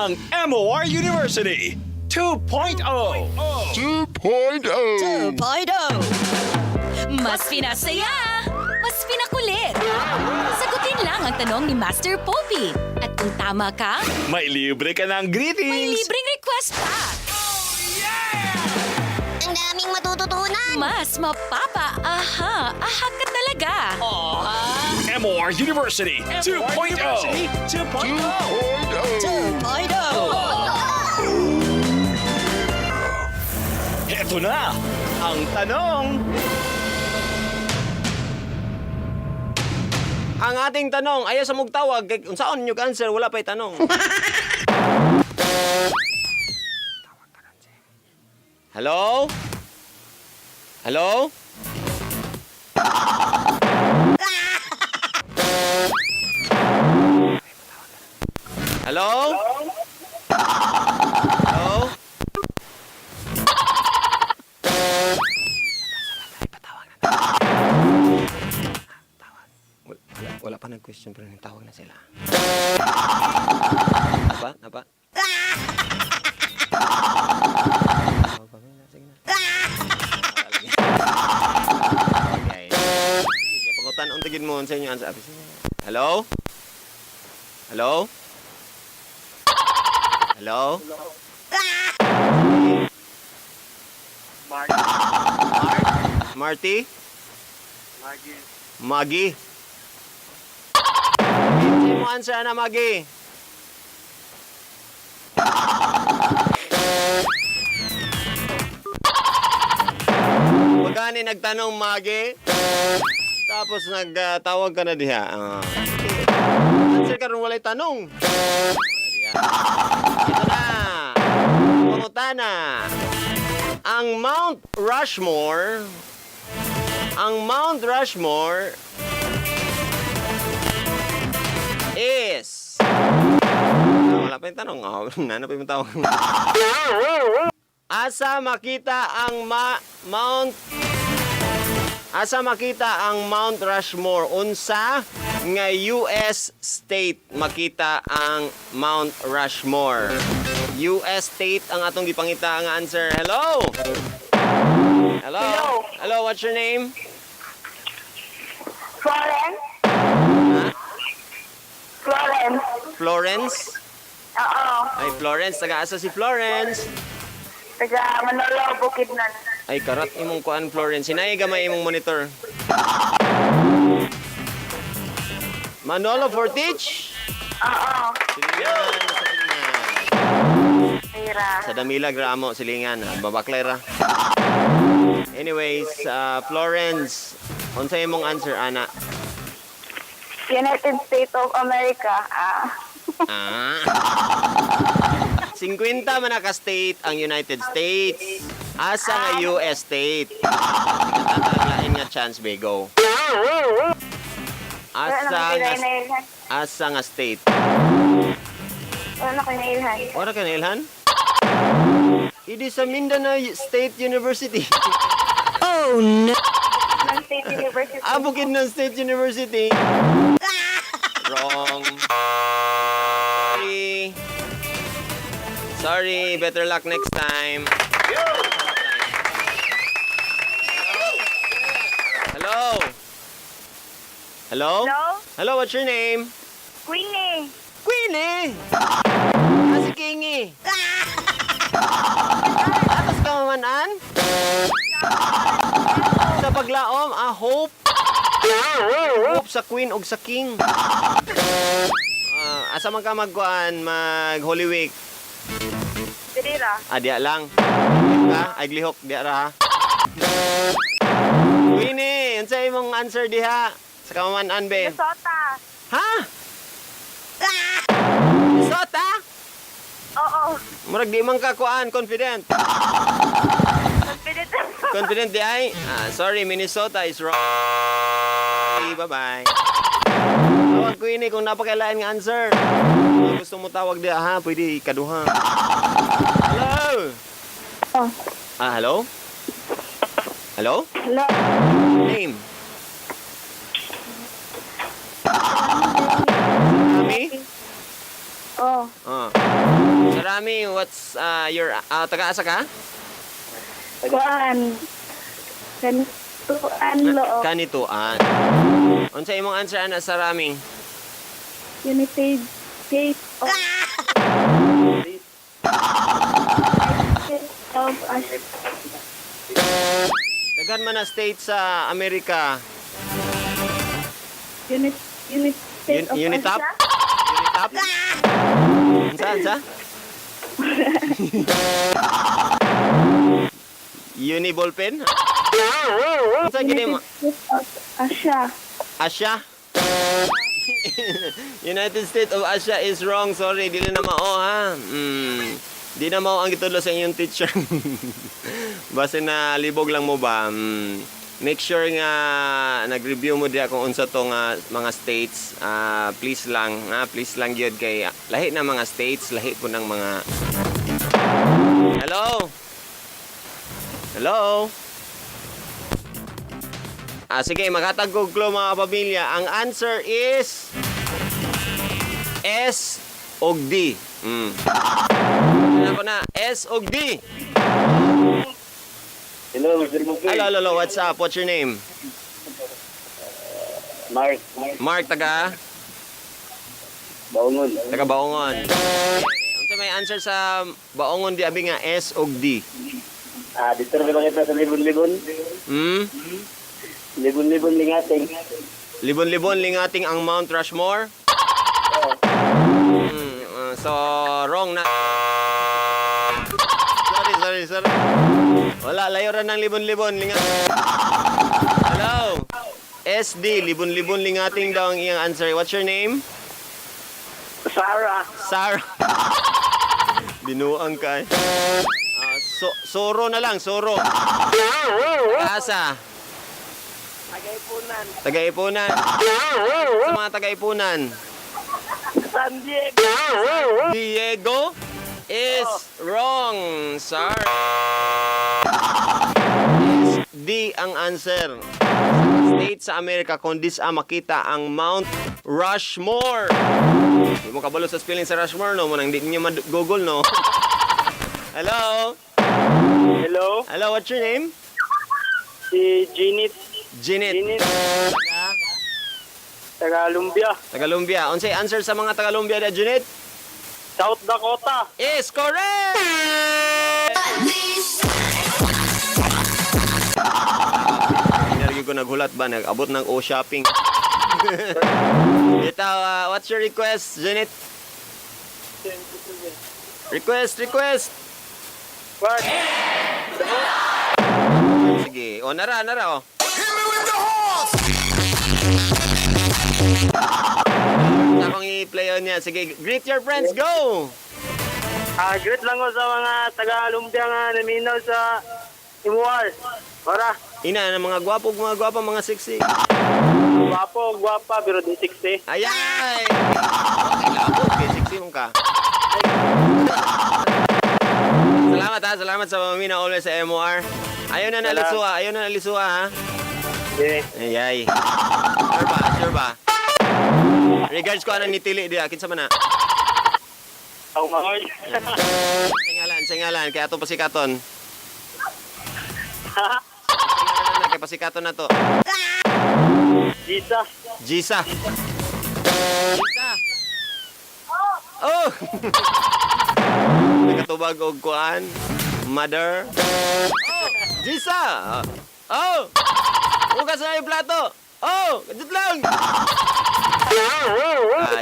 ang MOR University 2.0. 2.0. Mas pinasaya, mas pinakulit. Sagutin lang ang tanong ni Master Popi. At kung tama ka, May libre ka ng may greetings. libreng request pa. Ang daming matututunan. Mas aha ka talaga. MOR University 2.0. 2.0. Ito na ang tanong. Ang ating tanong, ayaw sa mugtawag, kay kung saan nyo answer, wala pa'y tanong. Hello? Hello? Hello? Hello? Wala pa nag-question pero nagtawag na sila. Napa? Sige na. Okay. Sige, pangutan ang tigid mo sa inyo. Hello? Hello? Hello? Marty? Maggie? Hindi mo answer na, Maggie. Magkani nagtanong, Maggie? Tapos nagtawag ka na diha. Answer ka rin walay tanong. Ito na. Pangutana. Ang Mount Rushmore is... Wala pa yung tanong. Nana pa yung tawag. Asa makita ang Mount Rushmore? Unsa nga US state makita ang Mount Rushmore? US state ang atong gipangita nga answer. Hello? Hello, what's your name? Florence? Ha? Florence? Oo. Ay, Florence. Taga-asa si Florence? Taga Manolo, Bukidnon. Ay, karat imong kuan, Florence. Sinay gamay imong monitor. Manolo Fortich? Oo. Silingan. Tira. Sa Damilag, Ramo, Silingan. Babaklera. Anyways, Florence, unsay imong answer, ana? United States of America. 50 man ka-state ang United States. Asa nga US state? Tataglain nga chance, Bego. Asa nga state? Wala na kinailhan. Wala ka nailhan? Idi sa Mindanao State University. Oh no! Ng State University. Bukidnon State University. Wrong. Sorry, better luck next time. Hello? Hello? Hello? Hello, what's your name? Queenie. Queenie! Si Kingy. Atas ka mamanan? Sa paglaom, hope. Hope sa Queen o sa King. Asa man ka mag-Holy Week? Tira. Diya lang. Ay glihok, diya ra ha. Queenie, yun sa imong answer diha. Sa kamaman-an, be. Minnesota. Ha? Minnesota? Oo. Murag di man ka kuan, confident. Confident. Confident di ay? Sorry, Minnesota is wrong. Bye-bye. Tawag ko ini kung napakailain nga answer. Kung gusto mo tawag di ha, pwede ikaduha. Hello? Oh. Hello? Hello? Hello. Name? Kami? Oh. what's your taga-asa ka? Kuan. Kanituan loob. Kanituan. Unsa imong answer ana sa raming? United States of Asia. Daghan man na state sa Amerika. States of Unitap? Asia. Unitap? Unsa? Uni ballpen? Unsa gid mo? States of Asia. Asia? United States of Asia is wrong. Sorry, dili na mao ha. Di na mao ang gitulo sa inyong teacher. Basta na libog lang mo ba? Make sure nga nag-review mo diya kung unsa tong mga states. Please lang gyud kay lahi na mga states, lahi po ng mga Hello? Sige, maghatag ko clue mga pamilya. Ang answer is S o D. Ako na, S o D. Hello, Mr. Popi. Hello, what's up? What's your name? Mark. Mark, taga Baungon. Unsa may answer sa Baongon di abi nga S o D? Dito rin ba kita sa libon-libon? Libon-libon lingating. Libon-libon lingating ang Mount Rushmore? So, wrong na. Sorry. Wala, layo ra ng libon-libon lingating. Hello? SD, libon-libon lingating daw ang iyang answer. What's your name? Sarah. Binuang ka. Soro na lang, Soro. Asa? Tagaipunan. Sa mga Tagaipunan. San Diego. Diego is wrong. Sorry. D ang answer. State sa Amerika kung dis makita ang Mount Rushmore. Hindi mo kabalo sa spelling sa Rushmore, no? Munang di niyo mag-google, no? Hello? Hello, what's your name? Si Ginit. Janet. Taga-Lumbia. Tagalumbia. Unsay answer sa mga Tagalumbia na Janet? South Dakota. Is correct! Energy ko naghulat ba? Nag-abot ng O-shopping. Ito, what's your request, Janet? Request! What? Sige. O, nara, o. Akong i-play on niya. Sige, greet your friends. Go! Greet lang ko sa mga taga-Lumbia nga naminaw sa MOR. Para. Ina, ng mga gwapo, mga sexy. Gwapa, pero di 60. Ayay! Okay, labot. Okay, sexy mo ka. Salamat sa pamamina always sa MOR. Ayaw na nalisuha, ha? Yeah. Ayay. Sure ba? Regards ko anang nitili diya. Kinsa man na? Ang mahal. Singalan. Kaya ito pasikaton. Kaya pasikaton na to. Gisa. Oh! Nakatubag og kuan. Mother. Oh! Gisa! Oh! Hugas na yung plato! Oh! Kadit lang!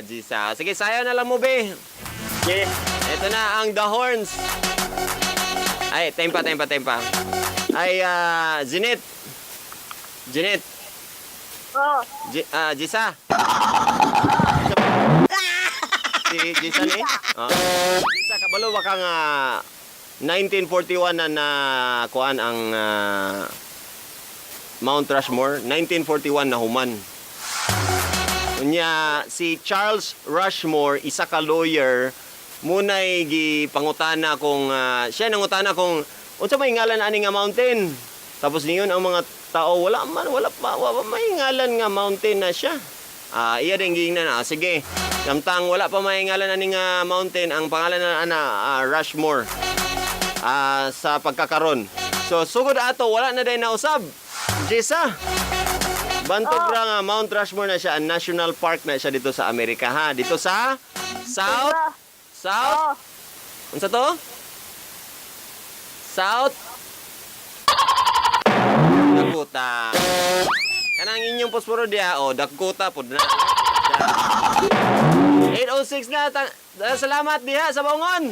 Gisa. Sige, sayaw na lang mo, be. Yeah. Ito na ang The Horns. Ay, tempa. Ay, Janet. Oh. Gisa. Si Gisa ni? Gisa, kabalo ba kang 1941 na kuan ang Mount Rushmore? 1941 na human. Unya, si Charles Rushmore, isa ka lawyer, muna'y gipangutana kung siya nangutana kung unsa may ngalan ani nga mountain. Tapos niyon ang mga tao wala may ngalan nga mountain na siya. Iya ring gingnan sige. Samtang wala pa mahingalan aning mountain, ang pangalan na Rushmore sa pagkakaron. So sugod ato wala na day nausab. Jessa. Bantog ra nga Mount Rushmore na siya, national park na siya dito sa Amerika ha. Dito sa South. Unsa to? South Dakota. Kanang inyong posporo dia, Dakota pud na. 8:06 na. Salamat diha sa bangon.